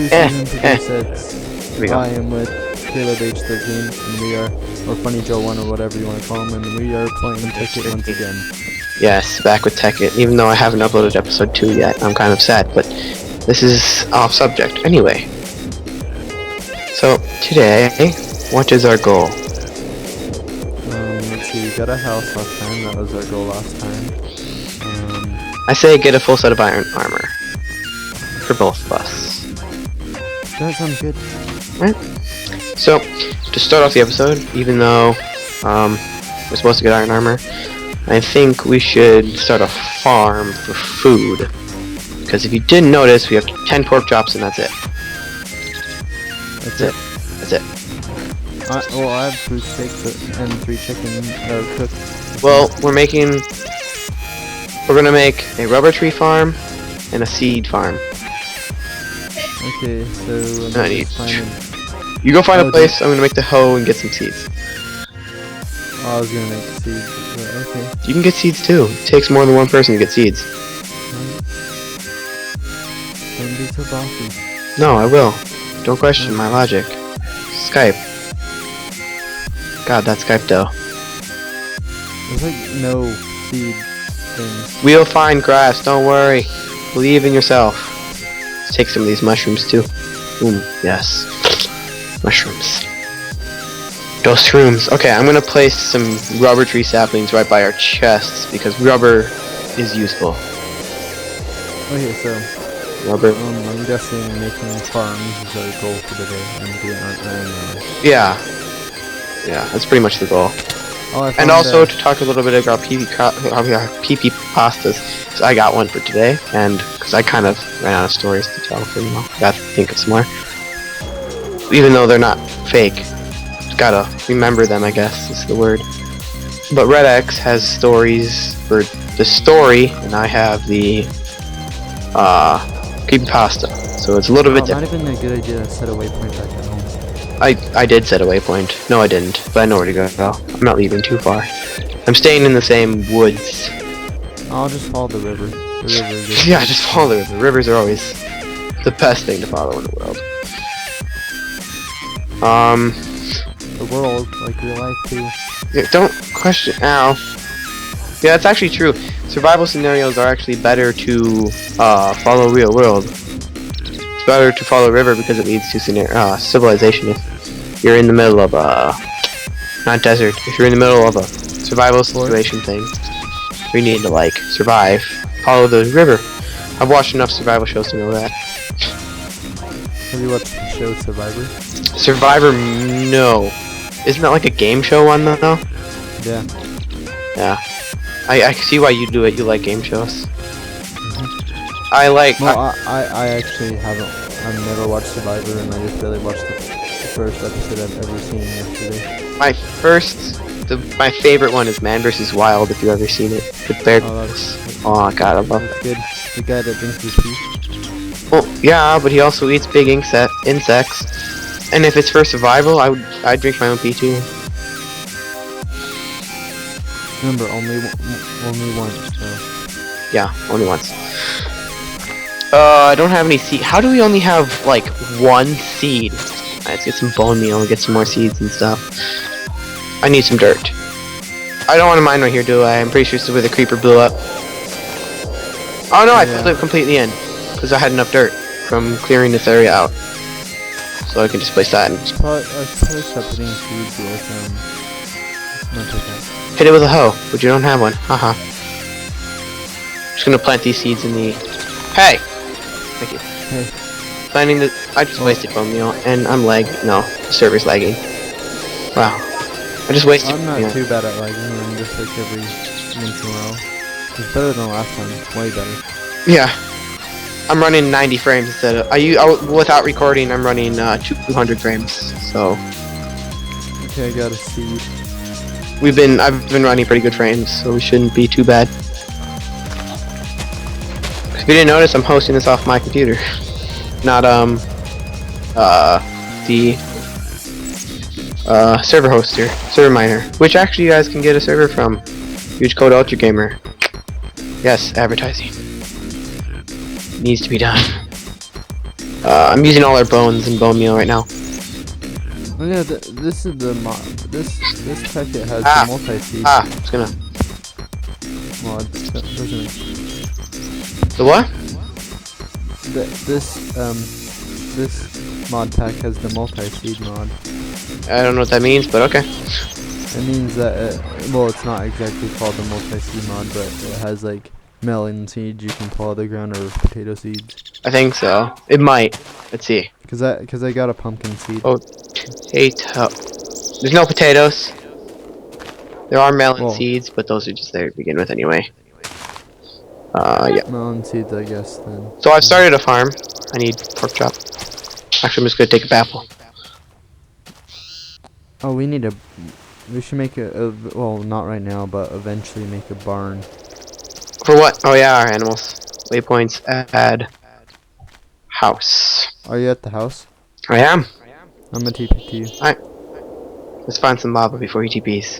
season 36. Here we go. I am with Caleb H13, and we are, or Funnyjol1 or whatever you want to call him, and we are playing Tekkit once again. Yes, back with Tekkit. Even though I haven't uploaded episode 2 yet, I'm kind of sad, but this is off subject. Anyway. So, today, what is our goal? Let's see, we got a house last time, that was our goal last time. I say get a full set of iron armor. For both of us. That sounds good. Right? So, to start off the episode, even though we're supposed to get iron armor, I think we should start a farm for food. Because if you didn't notice, we have 10 pork chops and that's it. That's it. That's it. Well, I have 3 steaks and 3 chicken cooked. Well, we're gonna make a rubber tree farm and a seed farm. Okay, so you go find a place. I'm gonna make the hoe and get some seeds. Oh, I was gonna make seeds, but okay. You can get seeds too. It takes more than one person to get seeds. Don't be so bossy. No, I will. Don't question my logic. Skype. God, that Skype though. There's like no seed things. We'll find grass. Don't worry. Believe in yourself. Let's take some of these mushrooms too. Boom. Yes. Mushrooms. Those shrooms. Okay, I'm gonna place some rubber tree saplings right by our chests because rubber is useful. Okay, so Rubber. I'm guessing making farms is our goal for the day. And getting our Yeah. Yeah, that's pretty much the goal. Oh, And also to talk a little bit about PP pastas. So I got one for today, and because I kind of ran out of stories to tell for you know, got to think of some more. Even though they're not fake, gotta remember them. I guess is the word. But Red X has stories for the story, and I have the PP pasta. So it's a little bit different. Not even a good idea to set a waypoint back at home. I did set a waypoint. No, I didn't, but I know where to go. I'm not leaving too far. I'm staying in the same woods. I'll just follow the river. The river is Yeah, just follow the river. Rivers are always the best thing to follow in the world. the world, like real life too. Yeah, don't question. Ow. Yeah, that's actually true. Survival scenarios are actually better to follow real world. It's better to follow river because it leads to civilization. If you're in the middle of not desert. If you're in the middle of a survival situation thing, we need to like survive. Follow the river. I've watched enough survival shows to know that. Have you watched the show Survivor? Survivor, no. Isn't that like a game show one though? Yeah. Yeah. I see why you do it. You like game shows. I like. Well, I actually haven't. I've never watched Survivor, and I just really watched the first episode I've ever seen yesterday. My favorite one is Man vs. Wild. If you've ever seen it, with Bear. Oh god, I love it. That's good. The guy that drinks his pee. Well, yeah, but he also eats big insects. And if it's for survival, I'd drink my own pee too. Remember, only once. So. Yeah, only once. I don't have any seed. How do we only have like 1 seed? Let's get some bone meal and get some more seeds and stuff. I need some dirt. I don't want to mine right here, do I? I'm pretty sure this is where the creeper blew up. Oh no, I filled it completely in because I had enough dirt from clearing this area out. So I can just place that and probably stop putting seeds with not like that. hit it with a hoe, but you don't have one. Haha. Just gonna plant these seeds in the. Hey! Thank you. Hey. Planting the. I just wasted bone meal, and I'm No, the server's lagging. Wow. I just wasted. I'm not too bad at lagging. I'm just like every once in a while. It's better than last time. Way better. Yeah. I'm running 90 frames instead of. Without recording, I'm running 200 frames. So. Okay, I got a seed. I've been running pretty good frames, so we shouldn't be too bad. If you didn't notice, I'm hosting this off my computer, not the server hoster, server miner, which actually you guys can get a server from. Use code UltraGamer. Yes, advertising needs to be done. I'm using all our bones and bone meal right now. Oh yeah, this is the mod. This Tekkit has Ah. the multi-seed It's gonna. mod. That doesn't. The what? This mod pack has the multi-seed mod. I don't know what that means, but okay. It means that well, it's not exactly called the multi-seed mod, but it has like melon seeds you can pull out of the ground or potato seeds. I think so. It might. Let's see. Cause I got a pumpkin seed. Oh, potato. There's no potatoes. There are melon seeds, but those are just there to begin with anyway. Yeah. Melon seeds, I guess then. So I've started a farm. I need pork chop. Actually, I'm just gonna take a apple. Oh, we should make well, not right now, but eventually make a barn. For what? Oh yeah, our animals. Waypoints. Add. House. Are you at the house? I am. I'm gonna TP to you. Alright. Let's find some lava before he TPs.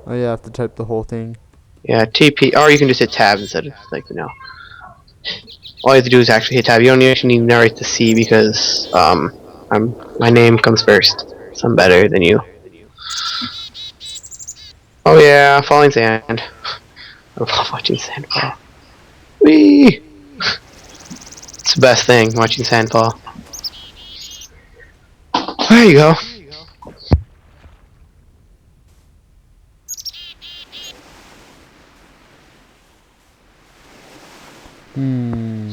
Oh yeah, I have to type the whole thing. Yeah, TP. Or you can just hit tab instead of, like, you know. All you have to do is actually hit tab. You don't actually need to narrate the C because, my name comes first. So I'm better than you. Oh yeah, falling sand. I love watching sand fall. Whee! It's the best thing, watching sand fall. There you go.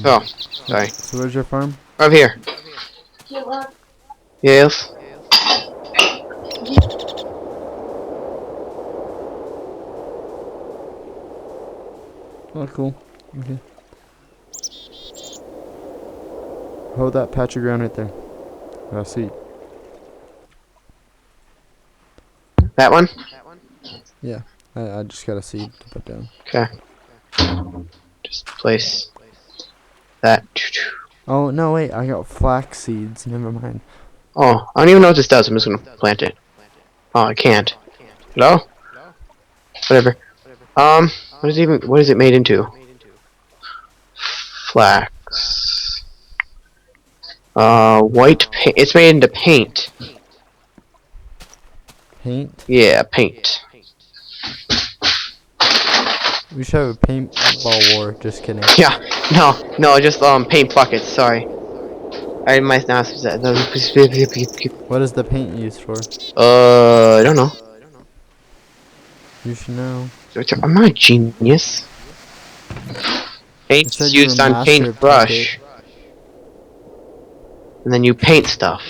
So, sorry. So where's your farm? Over here. Yes. Oh, cool. Okay. Hold that patch of ground right there. I see. That one? Yeah, I just got a seed to put down. Okay. Just place that. Oh, no, wait, I got flax seeds. Never mind. Oh, I don't even know what this does. I'm just gonna plant it. Oh, I can't. Hello? Whatever. What is it made into? Flax. White paint. It's made into paint. Paint? Yeah, paint. We should have a paintball war. Just kidding. Yeah, no, just paint buckets. Sorry. I might not use that. What is the paint used for? I don't know. You should know. I'm not a genius. Paint's said you used were on master of paintbrush. And then you paint stuff.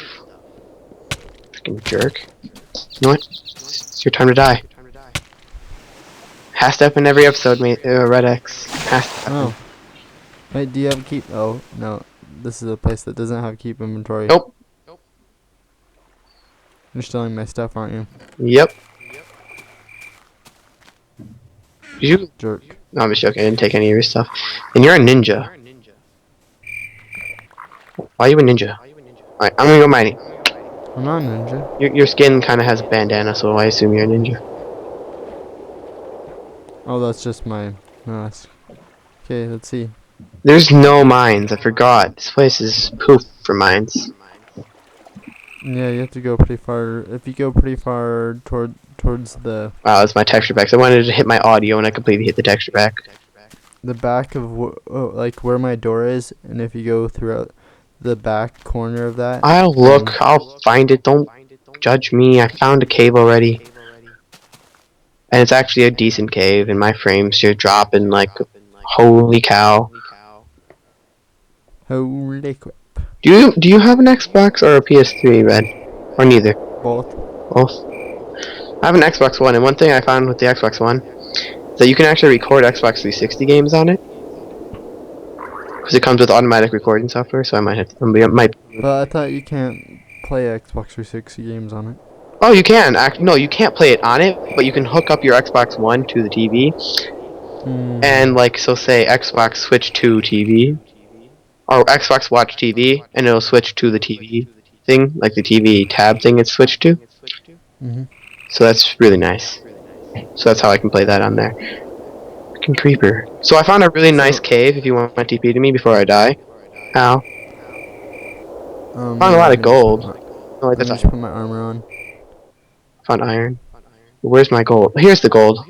Freaking jerk. You know what? It's your time to die. Has to happen every episode, mate. Red X. Has to happen. Oh. Wait, do you have a keep? Oh, no. This is a place that doesn't have keep inventory. Nope. You're stealing my stuff, aren't you? Yep. You jerk. No, I'm just joking. I didn't take any of your stuff. And you're a ninja. Why are you a ninja? Alright, I'm gonna go mining. I'm not a ninja. Your skin kind of has a bandana, so I assume you're a ninja. Oh, that's just my mask. Okay, let's see. There's no mines. I forgot. This place is poof for mines. Yeah, you have to go pretty far. If you go pretty far towards the... Wow, that's my texture pack. So I wanted to hit my audio, and I completely hit the texture pack. The back of like where my door is, and if you go throughout the back corner of that. I'll look. I'll find it. Don't judge me. I found a cave already. And it's actually a decent cave, and my frames are dropping like, holy cow. Holy crap. Do you have an Xbox or a PS3, Red? Or neither? Both. Both. I have an Xbox One, and one thing I found with the Xbox One is that you can actually record Xbox 360 games on it. Because it comes with automatic recording software, so I might have to, But I thought you can't play Xbox 360 games on it. Oh, you can. No, you can't play it on it, but you can hook up your Xbox One to the TV. And, like, so say Xbox Switch to TV. Or Xbox Watch TV, and it'll switch to the TV thing, like the TV tab thing it's switched to. So that's really nice. So that's how I can play that on there. fucking creeper. So I found a really nice cave if you want my TP to me before I die. Ow. Found a Yeah, lot let of me just gold. Oh, wait, let that's me just iron. put my armor on. Found iron. Where's my gold? Here's the gold.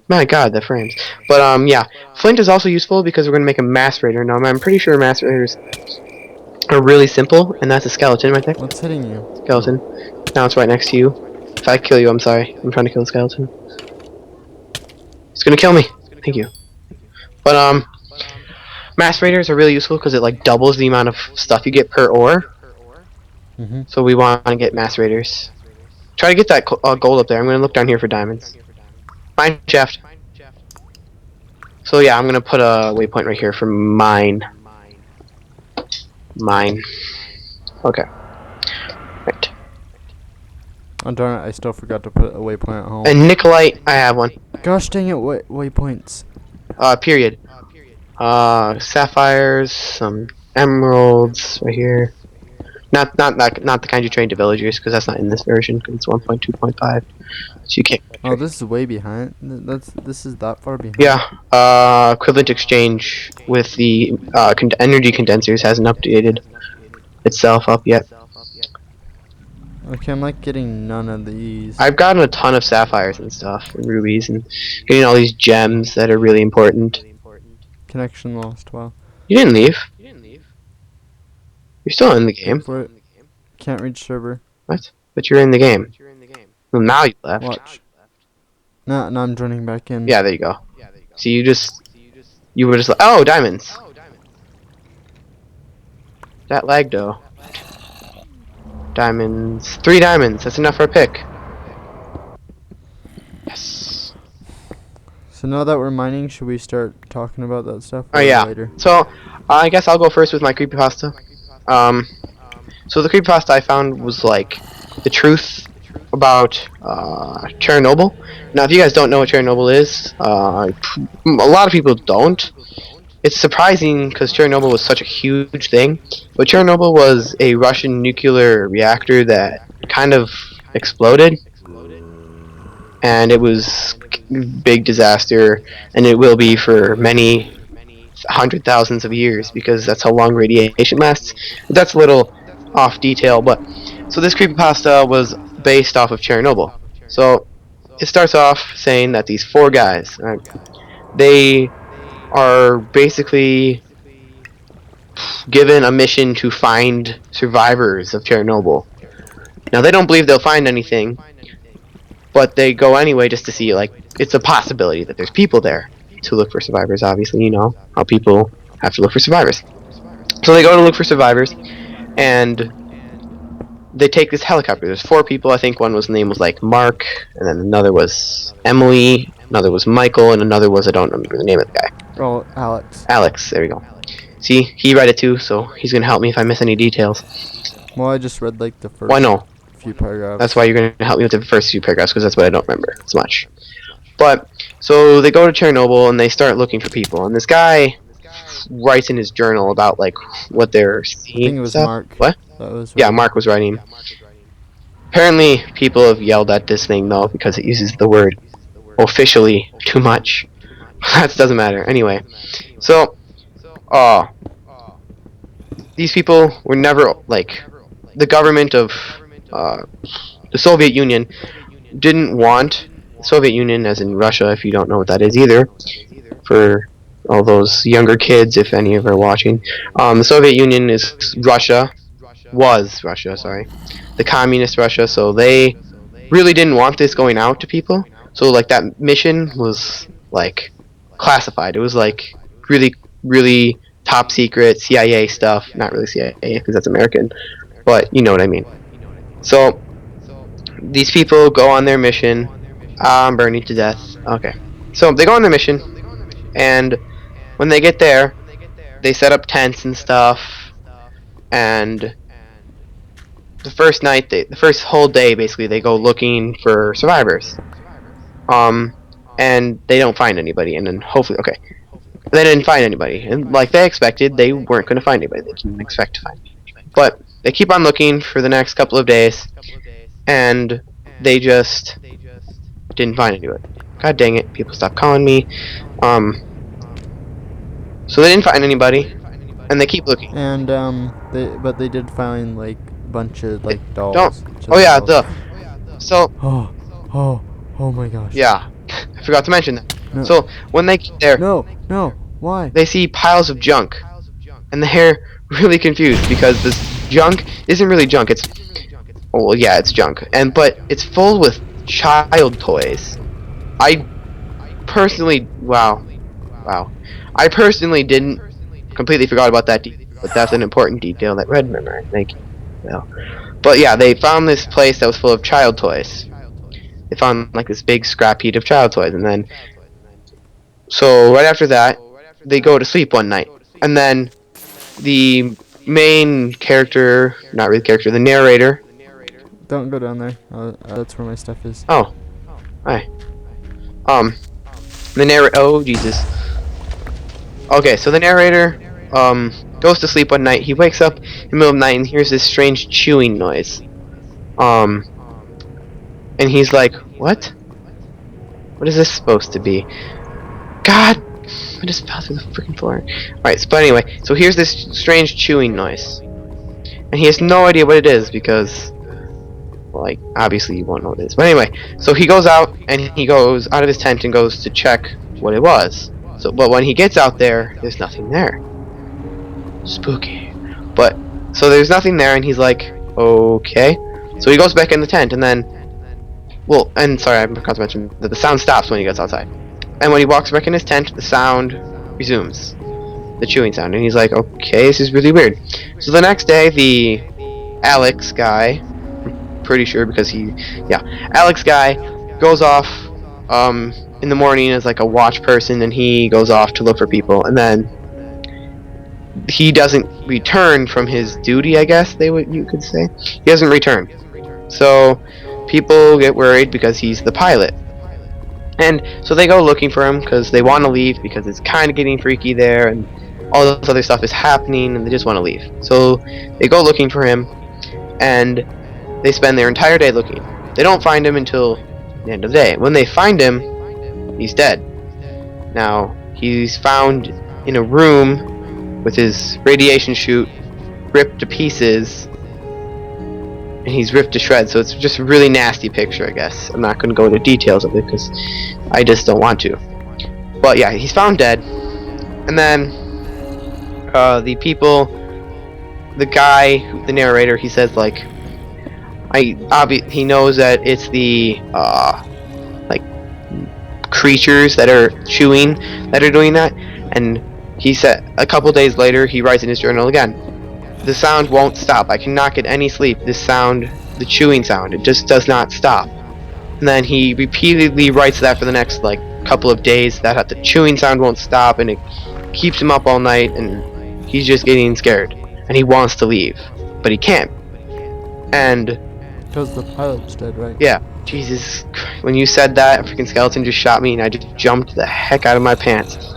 My god, the frames. But, yeah. Flint is also useful because we're gonna make a macerator. Now, I'm pretty sure macerators are really simple, and that's a skeleton right there. What's hitting you? Skeleton. Now it's right next to you. If I kill you, I'm sorry. I'm trying to kill the skeleton. It's gonna kill me. Thank you. But, macerators are really useful because it, like, doubles the amount of stuff you get per ore. Mm-hmm. So we want to get macerators. Try to get that gold up there. I'm gonna look down here for diamonds. Mine shaft. So yeah, I'm gonna put a waypoint right here for mine. Mine. Okay. Right. Oh darn it! I still forgot to put a waypoint at home. And Nikolite, I have one. Gosh dang it! Waypoints. Period. Sapphires, some emeralds right here. Not the kind you train to villagers, because that's not in this version. Because it's 1.2.5, so you can't. Oh, this is way behind. This is that far behind. Yeah. Equivalent exchange with the energy condensers hasn't updated itself up yet. Okay, I'm like getting none of these. I've gotten a ton of sapphires and stuff, and rubies, and getting all these gems that are really important. Connection lost. Wow. You didn't leave. You're still in the game. Wait for it. Can't reach server. What? But you're in the game. Well, now you left. Watch. No, I'm joining back in. Yeah, there you go. So you were just like, oh, diamonds. That lagged though. Diamonds. 3 diamonds. That's enough for a pick. Yes. So now that we're mining, should we start talking about that stuff? Oh or yeah. Later? So I guess I'll go first with my creepypasta. So the creepypasta I found was like the truth about Chernobyl. Now, if you guys don't know what Chernobyl is, a lot of people don't. It's surprising because Chernobyl was such a huge thing, but Chernobyl was a Russian nuclear reactor that kind of exploded, and it was a big disaster, and it will be for many hundred thousands of years because that's how long radiation lasts. But that's a little off detail, but so this creepypasta was based off of Chernobyl. So it starts off saying that these 4 guys, they are basically given a mission to find survivors of Chernobyl. Now they don't believe they'll find anything, but they go anyway just to see, like, it's a possibility that there's people there to look for survivors. Obviously, you know how people have to look for survivors. So they go to look for survivors, and they take this helicopter. There's 4 people. I think one was name was like Mark, and then another was Emily, another was Michael, and another was, I don't remember the name of the guy. Oh, Alex. Alex, there we go. See, he read it too, so he's gonna help me if I miss any details. Well, I just read like the first Well, I know. few paragraphs. That's why you're gonna help me with the first few paragraphs, because that's what I don't remember as much. But so they go to Chernobyl and they start looking for people, and this guy writes in his journal about like what they're seeing. I think it was stuff. Mark. What? That was Yeah, Mark was writing. Apparently, people have yelled at this thing though because it uses the word officially too much. That doesn't matter. Anyway, so these people were never, like, the government of the Soviet Union didn't want Soviet Union, as in Russia, if you don't know what that is either, for all those younger kids, if any of are watching. The Soviet Union is Russia, was Russia, sorry, the communist Russia, so they really didn't want this going out to people. So like that mission was like classified. It was like really, really top secret CIA stuff. Not really CIA because that's American, but you know what I mean. So these people go on their mission. I'm burning to death. Okay. So they go on their mission, and when they get there, they set up tents and stuff, and the first night, the first whole day, basically, they go looking for survivors. And they don't find anybody, and then hopefully, okay, they didn't find anybody, and like they expected, they weren't going to find anybody. They didn't expect to find anybody. But they keep on looking for the next couple of days, and they just didn't find anybody. God dang it, people stop calling me. So they didn't find anybody, and they keep looking. And they did find like a bunch of like Don't. dolls, Oh children yeah, dolls. so Oh, oh, oh my gosh. yeah, I forgot to mention that. No, So when they get there, no, no. Why? they see piles of junk, and they're really confused because this junk isn't really junk. It's well, yeah, it's junk, but it's full with child toys. I personally, wow, I personally didn't completely forgot about that detail, but that's an important detail that Red remembered. Thank you. Well, but yeah, they found this place that was full of child toys. They found like this big scrap heap of child toys, and then so right after that, they go to sleep one night, and then the main character, not really character, the narrator. Don't go down there. That's where my stuff is. Oh, hi. The narrator. Oh Jesus. Okay, so the narrator goes to sleep one night. He wakes up in the middle of the night and hears this strange chewing noise. And he's like, "What? What is this supposed to be?" God, I just fell through the freaking floor. Alright, but anyway, so here's this strange chewing noise. And he has no idea what it is because, like, obviously you won't know what it is. But anyway, so he goes out and he goes out of his tent and goes to check what it was. So, but when he gets out there, there's nothing there. Spooky. But, so there's nothing there and he's like, okay. So he goes back in the tent and then, well, and sorry, I forgot to mention that the sound stops when he gets outside. And when he walks back in his tent, the sound resumes. The chewing sound. And he's like, okay, this is really weird. So the next day, the Alex guy, I'm pretty sure because Alex guy goes off in the morning as like a watch person, and he goes off to look for people. And then he doesn't return from his duty, I guess you could say. He doesn't return. So people get worried because he's the pilot. And so they go looking for him because they want to leave because it's kind of getting freaky there and all this other stuff is happening and they just want to leave. So they go looking for him and they spend their entire day looking. They don't find him until the end of the day. When they find him, he's dead. Now, he's found in a room with his radiation chute ripped to pieces. And he's ripped to shreds, so it's just a really nasty picture, I guess. I'm not going to go into details of it because I just don't want to. But yeah, he's found dead. And then the guy, the narrator, he says like, he knows that it's the like creatures that are chewing that are doing that. And he said a couple days later, he writes in his journal again. The sound won't stop. I cannot get any sleep. This sound, the chewing sound, it just does not stop. And then he repeatedly writes that for the next like couple of days, that the chewing sound won't stop, and it keeps him up all night, and he's just getting scared, and he wants to leave, but he can't. And because the pilot's dead, right? yeah, Jesus, when you said that, a freaking skeleton just shot me, and I just jumped the heck out of my pants.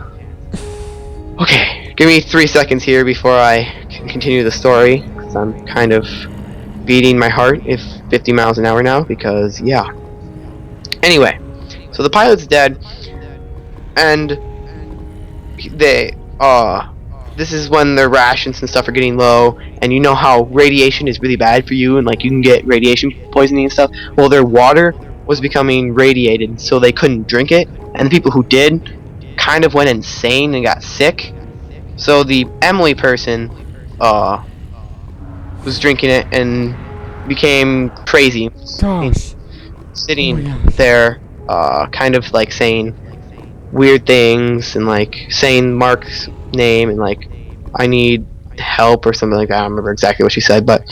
Okay, give me 3 seconds here before I can continue the story, because I'm kind of beating my heart if 50 miles an hour now, because yeah. Anyway, so the pilot's dead, and this is when their rations and stuff are getting low, and you know how radiation is really bad for you, and like you can get radiation poisoning and stuff. Well, their water was becoming radiated, so they couldn't drink it, and the people who did kind of went insane and got sick. So the Emily person was drinking it and became crazy. Gosh. Sitting there kind of like saying weird things and like saying Mark's name and like I need help or something like that. I don't remember exactly what she said, but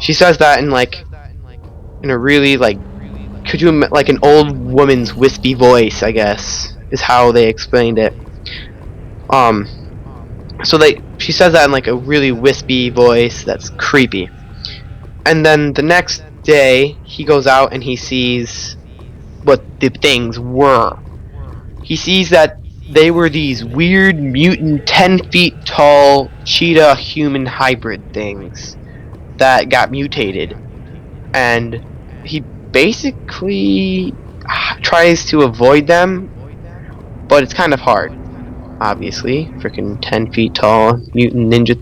she says that in a really like like an old woman's wispy voice, I guess is how they explained it. So she says that in like a really wispy voice that's creepy. And then the next day he goes out and he sees what the things were. He sees that they were these weird mutant 10 feet tall cheetah human hybrid things that got mutated, and he basically tries to avoid them, but it's kind of hard. Obviously, freaking 10 feet tall mutant ninja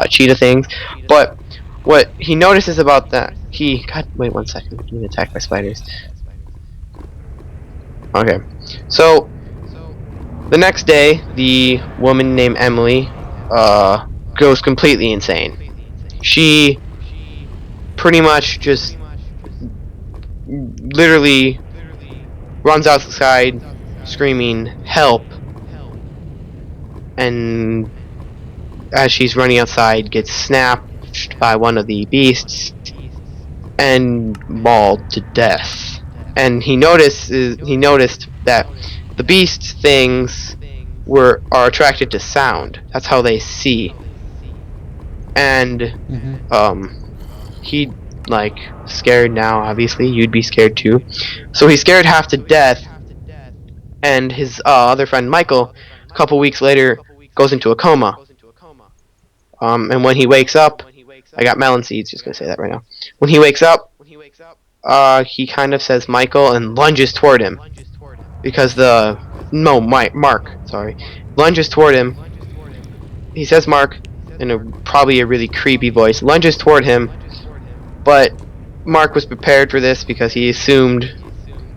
cheetah things. But what he notices about that, God, wait 1 second, I'm being attacked by spiders. Okay, so the next day, the woman named Emily goes completely insane. She pretty much just literally runs outside screaming help, and as she's running outside gets snatched by one of the beasts and mauled to death. And he noticed that the beast things are attracted to sound. That's how they see. And Mhm. he like scared now. Obviously, you'd be scared too. So he's scared half to death. And his other friend Michael, a couple weeks later, goes into a coma. And when he wakes up, I got melon seeds. Just gonna say that right now. When he wakes up, he kind of says Michael and lunges toward him because Mark, sorry, lunges toward him. He says Mark in probably a really creepy voice, lunges toward him, but Mark was prepared for this because he assumed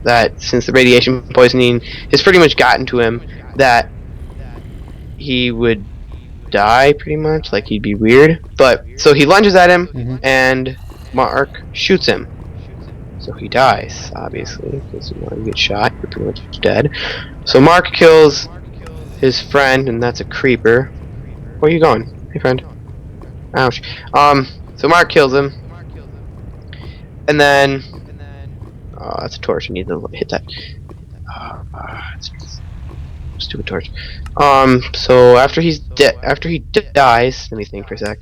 that since the radiation poisoning has pretty much gotten to him, that he would die pretty much, like he'd be weird. But so he lunges at him Mhm. and Mark shoots him. So he dies, obviously, because you get shot, you're pretty much dead. So Mark kills his friend, and that's a creeper. Where are you going? Hey, friend. Ouch. So Mark kills him, and then that's a torch. I need to hit that. Stupid torch. So after he dies, let me think for a sec.